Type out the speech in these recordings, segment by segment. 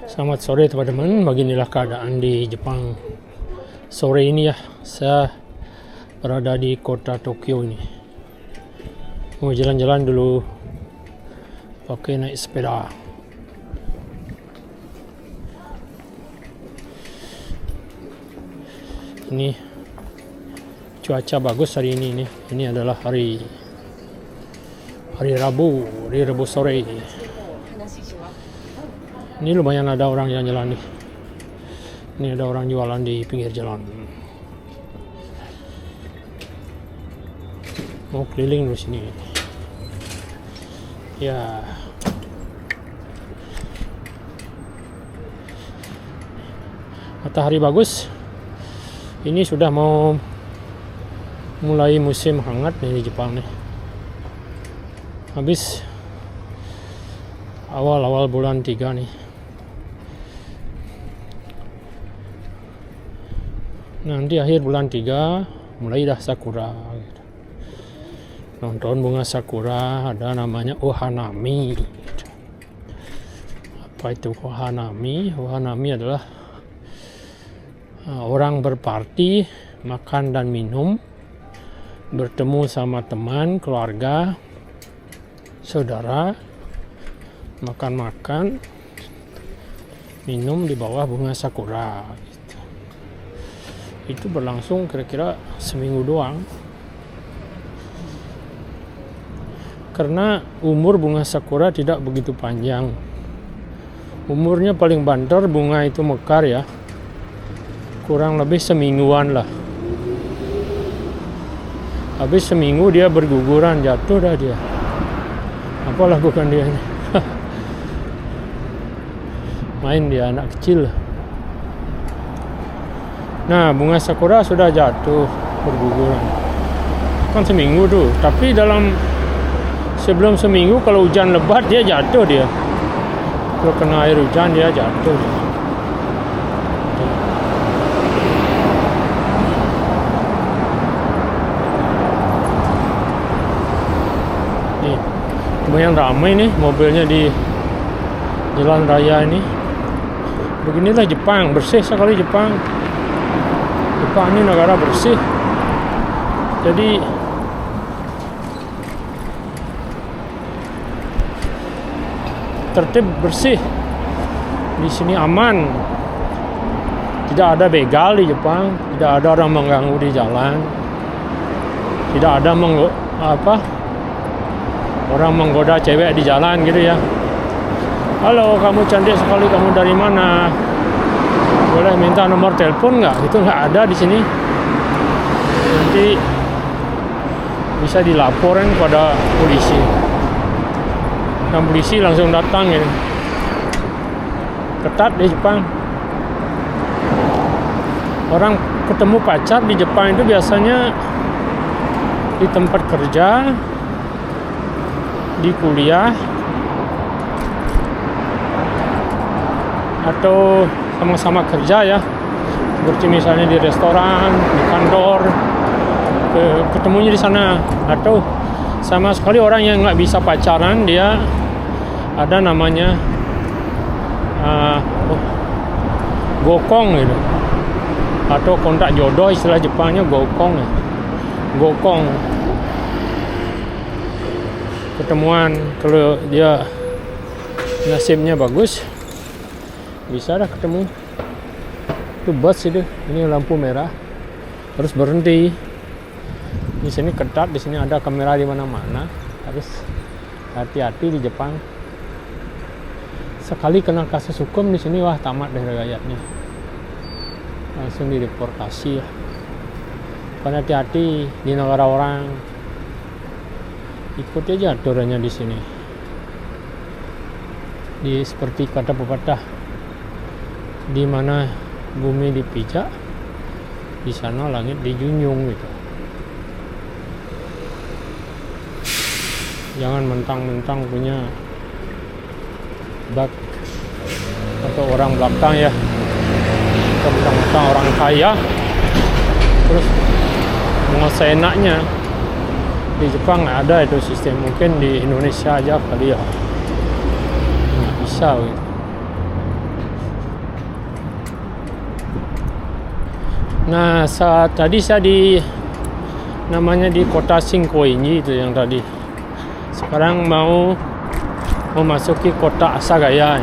Selamat sore teman-teman, beginilah keadaan di Jepang sore ini ya. Saya berada di kota Tokyo ini. Mau jalan-jalan dulu pakai naik sepeda. Ini cuaca bagus hari ini nih. Ini adalah hari Rabu sore. Ini lumayan ada orang yang jalan nih. Ini ada orang jualan di pinggir jalan. Mau keliling di sini. Ya. Matahari bagus. Ini sudah mau mulai musim hangat nih di Jepang nih. Habis awal-awal bulan 3 nih. Nanti akhir bulan 3 mulai dah sakura gitu. Nonton bunga sakura, ada namanya ohanami gitu. Apa itu ohanami? Ohanami adalah orang berparti, makan dan minum, bertemu sama teman, keluarga, saudara, makan-makan, minum di bawah bunga sakura gitu. Itu berlangsung kira-kira seminggu doang, karena umur bunga sakura tidak begitu panjang. Umurnya paling banter bunga itu mekar ya, kurang lebih semingguan lah. Habis seminggu dia berguguran, jatuh dah dia. Apa lakukan dia ini? Main dia anak kecil. Nah, bunga sakura sudah jatuh berguguran. Kan seminggu tuh, tapi sebelum seminggu kalau hujan lebat dia jatuh dia. Kalau kena air hujan dia jatuh dia. Nih, lumayan ramai nih mobilnya di jalan raya ini. Beginilah Jepang, bersih sekali Jepang. Jepang ini negara bersih. Jadi tertib, bersih. Di sini aman. Tidak ada begal di Jepang, tidak ada orang mengganggu di jalan. Tidak ada orang menggoda cewek di jalan gitu ya. Halo, kamu cantik sekali, kamu dari mana? Boleh minta nomor telepon nggak? Itu nggak ada di sini. Nanti bisa dilaporin pada polisi. Dan polisi langsung datang ya. Ketat di Jepang. Orang ketemu pacar di Jepang itu biasanya di tempat kerja, di kuliah, atau sama-sama kerja ya, seperti misalnya di restoran, di kantor, ketemunya di sana. Atau sama sekali orang yang nggak bisa pacaran, dia ada namanya gokong gitu, atau kontak jodoh, istilah Jepangnya gokong ya. Gokong, ketemuan. Kalau dia nasibnya bagus, bisa dah ketemu. Itu bus itu, ini lampu merah, harus berhenti. Di sini ketat, di sini ada kamera di mana-mana, harus hati-hati di Jepang. Sekali kena kasus hukum di sini, wah tamat deh rakyatnya, langsung dideportasi ya. Kan hati-hati di negara orang, ikut aja aturannya di sini. Seperti kata pepatah, di mana bumi dipijak, di sana langit dijunjung gitu. Jangan mentang-mentang punya bak atau orang belakang ya, atau mentang-mentang orang kaya terus mau seenaknya. Di Jepang nggak ada itu sistem, mungkin di Indonesia aja kali ya, nggak bisa gitu. Nah, tadi saya namanya di kota Shinkoinji itu yang tadi. Sekarang mau memasuki kota Asagaya.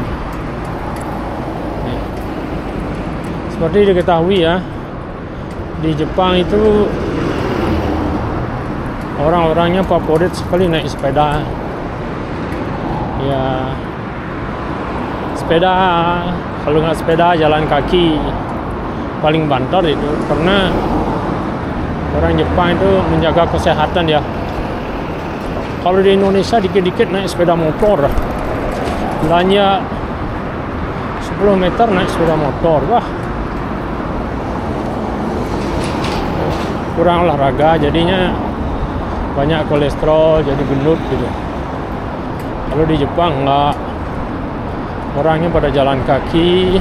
Seperti diketahui ya, di Jepang itu orang-orangnya favorit sekali naik sepeda. Ya, sepeda, kalau nggak sepeda jalan kaki paling banter itu, karena orang Jepang itu menjaga kesehatan ya. Kalau di Indonesia dikit-dikit naik sepeda motor, belanja 10 meter naik sepeda motor, wah kurang olahraga, jadinya banyak kolesterol, jadi gendut gitu. Kalau di Jepang enggak, orangnya pada jalan kaki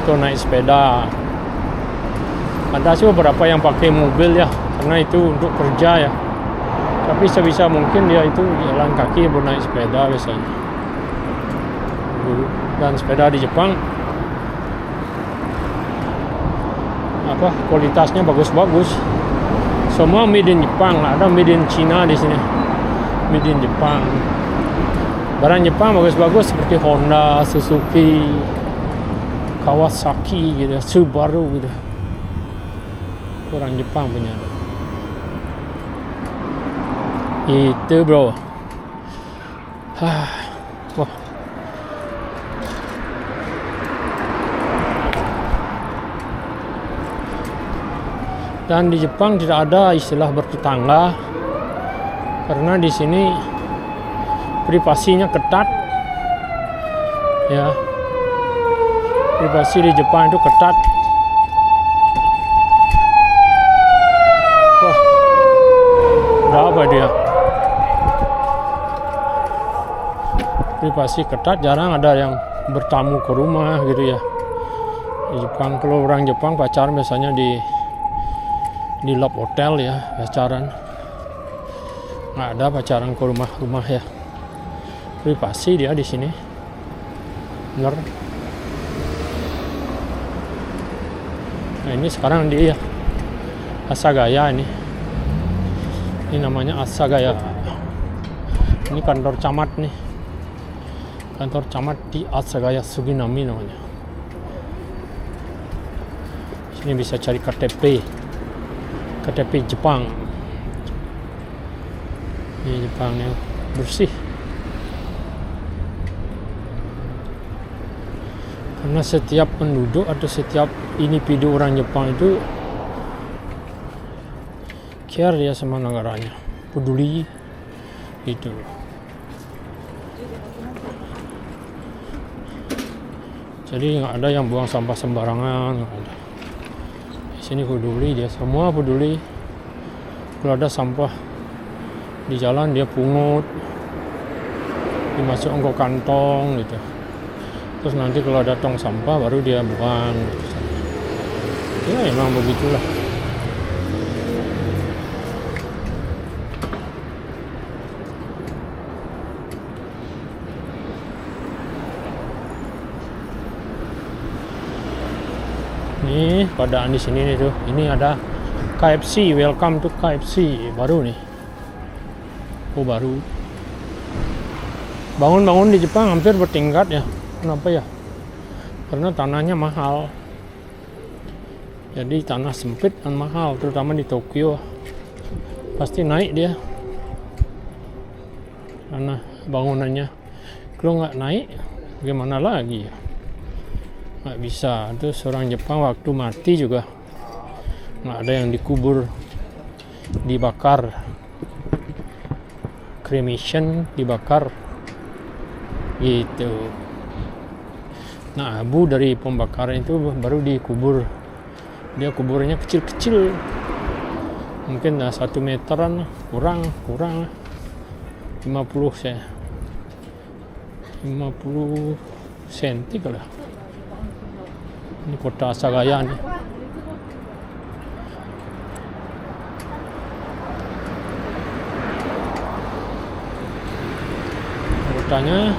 atau naik sepeda. Ada sih beberapa yang pakai mobil ya, karena itu untuk kerja ya. Tapi sebisa mungkin dia itu jalan kaki atau naik sepeda biasanya. Dan sepeda di Jepang kualitasnya bagus-bagus. Semua made in Jepang, ada made in China di sini. Made in Jepang. Barang Jepang bagus-bagus seperti Honda, Suzuki, Kawasaki gitu, Subaru gitu. Orang Jepang punya. Itu bro. Wah. Dan di Jepang tidak ada istilah bertetangga, karena di sini privasinya ketat. Ya, privasi di Jepang itu ketat. Wah, berapa dia? Privasi ketat, jarang ada yang bertamu ke rumah gitu ya. Di Jepang, kalau orang Jepang pacaran biasanya di lab hotel ya, pacaran. Nggak ada pacaran ke rumah-rumah ya. Privasi dia di sini. Bener. Nah, ini sekarang di Asagaya ini. Ini namanya Asagaya. Ini kantor camat nih. Kantor camat di Asagaya Suginami namanya. Sini bisa cari KTP Jepang. Ini Jepangnya bersih. Karena setiap penduduk atau setiap individu orang Jepang itu care ya sama negaranya, peduli gitu. Jadi nggak ada yang buang sampah sembarangan. Di sini peduli, dia semua peduli. Kalau ada sampah di jalan dia pungut, dimasukkan ke kantong gitu. Terus nanti kalau ada tong sampah baru dia buang gitu. Ya emang begitulah. Nih padaan di sini nih tuh. Ini ada KFC, welcome to KFC, baru nih. Oh baru. Bangun-bangun di Jepang hampir bertingkat ya. Kenapa ya? Karena tanahnya mahal. Jadi tanah sempit dan mahal, terutama di Tokyo. Pasti naik dia. Tanah bangunannya. Kalau nggak naik, gimana lagi ya? Nggak bisa. Terus orang Jepang waktu mati juga nggak ada yang dikubur, dibakar, cremation, dibakar gitu. Nah, abu dari pembakaran itu baru dikubur. Dia kuburnya kecil-kecil, mungkin 1 meteran, kurang 50 senti kali. Ini kota Asagaya nih. Kotanya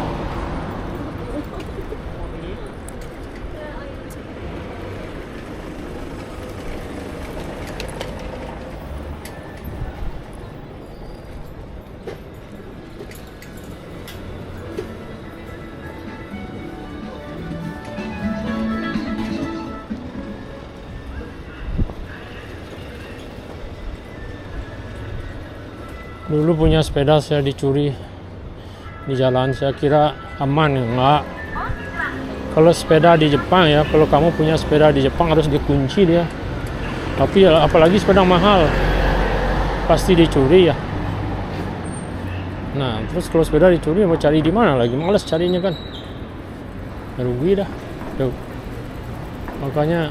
Dulu punya sepeda saya dicuri di jalan, saya kira aman. Enggak. Kalau sepeda di Jepang ya, kalau kamu punya sepeda di Jepang harus dikunci dia. Tapi ya, apalagi sepeda mahal, pasti dicuri ya. Nah, terus kalau sepeda dicuri mau cari di mana lagi? Males carinya kan. Rugi dah. Tuh. Makanya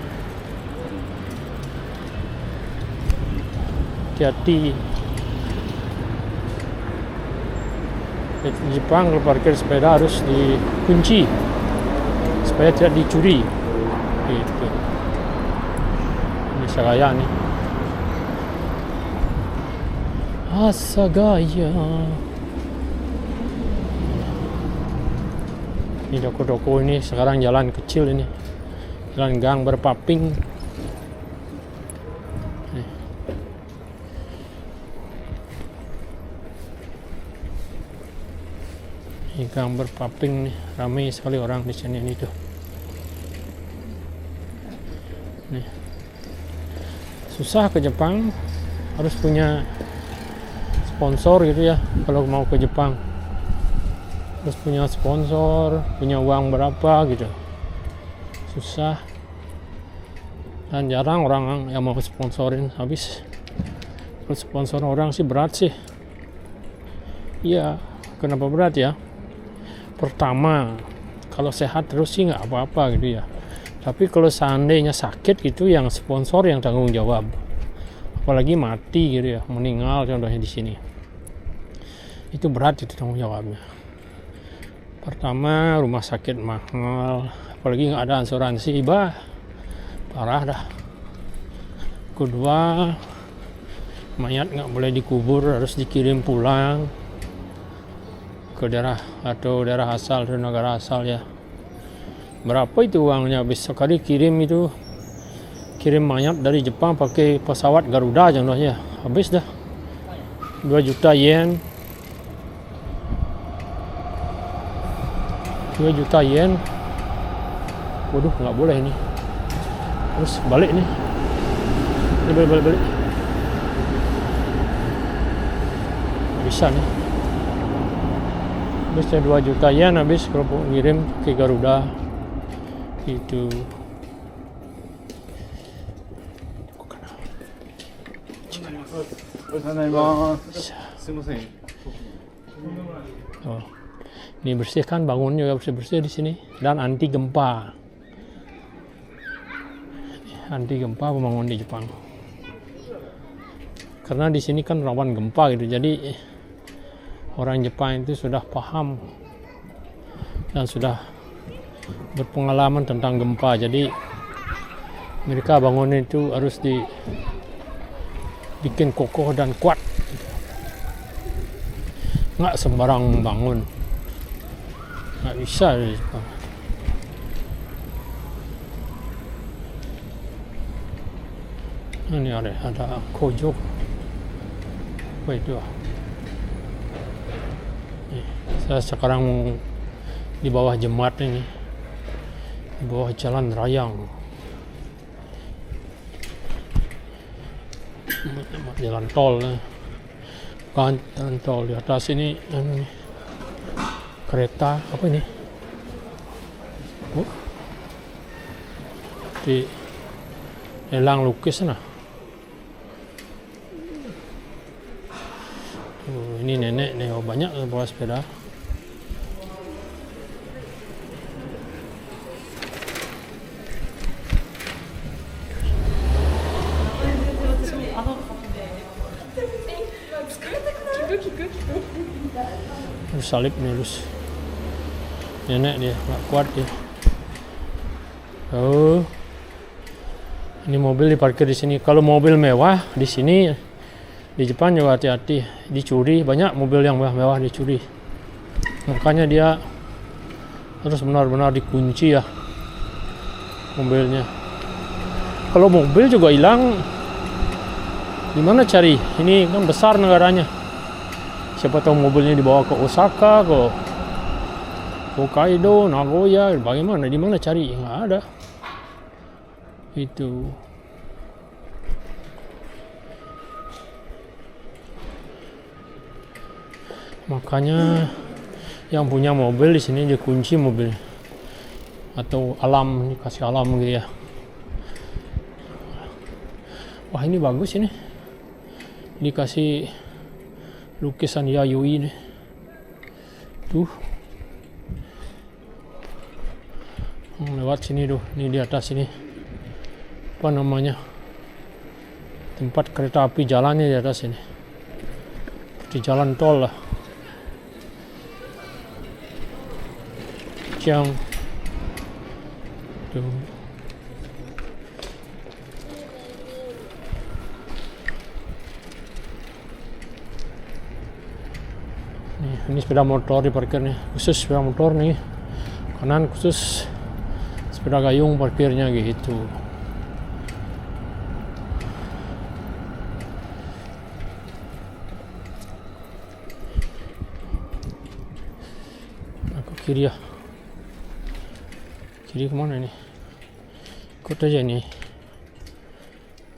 hati-hati. Di Jepang kalau parkir sepeda harus dikunci supaya tidak dicuri. Gitu. Ini Sagaya nih. Asagaya. Ini toko-toko ini sekarang jalan kecil ini. Jalan gang berpaping. Ini gang berpaping nih, ramai sekali orang di sini nih tuh. Nih. Susah ke Jepang, harus punya sponsor gitu ya kalau mau ke Jepang. Harus punya sponsor, punya uang berapa gitu. Susah. Dan jarang orang yang mau sponsorin habis. Kalau sponsor orang sih berat sih. Iya, kenapa berat ya? Pertama, kalau sehat terus sih nggak apa-apa gitu ya. Tapi kalau seandainya sakit gitu, yang sponsor yang tanggung jawab. Apalagi mati gitu ya, meninggal contohnya di sini. Itu berat itu tanggung jawabnya. Pertama, rumah sakit mahal, apalagi nggak ada asuransi, parah dah. Kedua, mayat nggak boleh dikubur, harus dikirim pulang ke daerah atau daerah asal atau negara asal ya. Berapa itu uangnya habis sekali kirim mayat dari Jepang pakai pesawat Garuda contohnya, habis dah 2 juta yen. 2 juta yen. Waduh, nggak boleh ini. Terus balik nih. Ini balik. Nggak bisa nih. Habisnya 2 juta yen habis kalau ngirim ke Garuda itu. Oh, ini bersihkan, bangun juga bersih di sini, dan anti gempa. Anti gempa pembangunan di Jepang. Karena di sini kan rawan gempa gitu, jadi orang Jepang itu sudah paham dan sudah berpengalaman tentang gempa, jadi mereka bangun itu harus dibikin kokoh dan kuat, nggak sembarang bangun, nggak bisa di Jepang. Ini ada kojo, apa itu? Saya sekarang di bawah jembatan ini, di bawah jalan rayang, jalan tol, bukan jalan tol. Di atas ini kereta apa ini? Di lelang lukis nah. Ini nenek nih, banyak bawa sepeda. Terus salib nih, terus nenek dia nggak kuat dia. Oh, ini mobil diparkir di sini. Kalau mobil mewah di sini di Jepang juga hati-hati, dicuri. Banyak mobil yang mewah dicuri. Makanya dia harus benar-benar dikunci ya mobilnya. Kalau mobil juga hilang, gimana cari? Ini kan besar negaranya. Siapa tahu mobilnya dibawa ke Osaka, ke Hokkaido, Nagoya, bagaimana? Di mana cari? Nggak ada. Itu. Makanya yang punya mobil di sini dikunci mobil atau alam, dikasih alam gitu ya. Wah, ini bagus ini, dikasih lukisan Yayoi nih tuh. Lewat sini tuh, ini di atas ini apa namanya, tempat kereta api jalannya di atas ini, di jalan tol lah. Yang tuh. Ini sepeda motor diparkir nih, khusus sepeda motor nih, kanan khusus sepeda gayung parkirnya gitu. Aku kiri ya, kiri kemana ini? Ikut aja ini.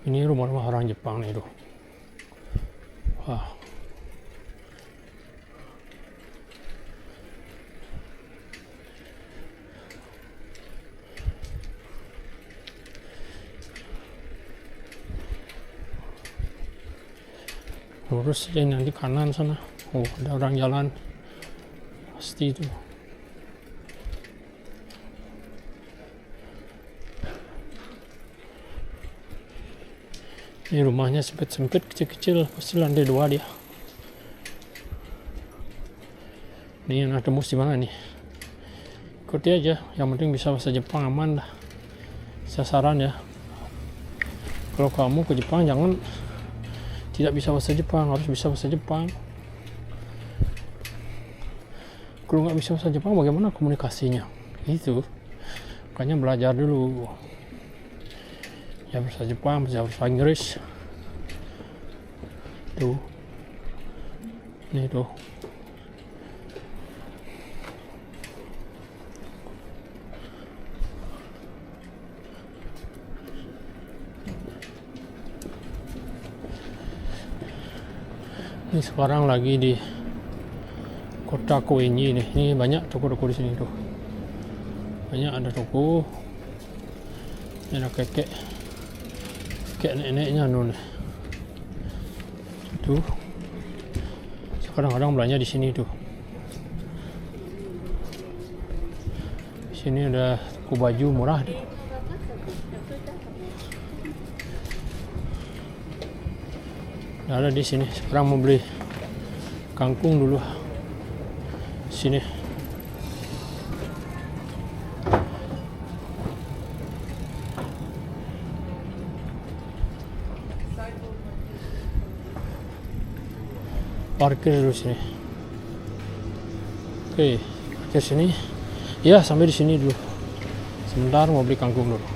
Ini rumah-rumah orang Jepang nih tuh. Wah. Lurus aja nanti kanan sana. Oh, ada orang jalan pasti itu. Ini rumahnya sempit-sempit, kecil-kecil, pasti lantai 2 dia. Ini yang tembus di mana nih? Ikuti aja, yang penting bisa bahasa Jepang aman lah. Sasaran ya. Kalau kamu ke Jepang jangan tidak bisa bahasa Jepang, harus bisa bahasa Jepang. Kalau nggak bisa bahasa Jepang, bagaimana komunikasinya? Itu, makanya belajar dulu. Ya bahasa Jepang, bahasa Inggris. Tuh, ini tuh. Ini sekarang lagi di kota Koenji nih. Ini banyak toko-toko di sini tuh. Banyak ada toko. Ini ada kakek neneknya nih. Tuh. Kadang-kadang belanja di sini tuh. Di sini ada toko baju murah tuh. Ada di sini. Sekarang mau beli kangkung dulu. Sini. Parkir dulu sini. Oke, parkir sini. Ya, sampai di sini dulu. Sebentar mau beli kangkung dulu.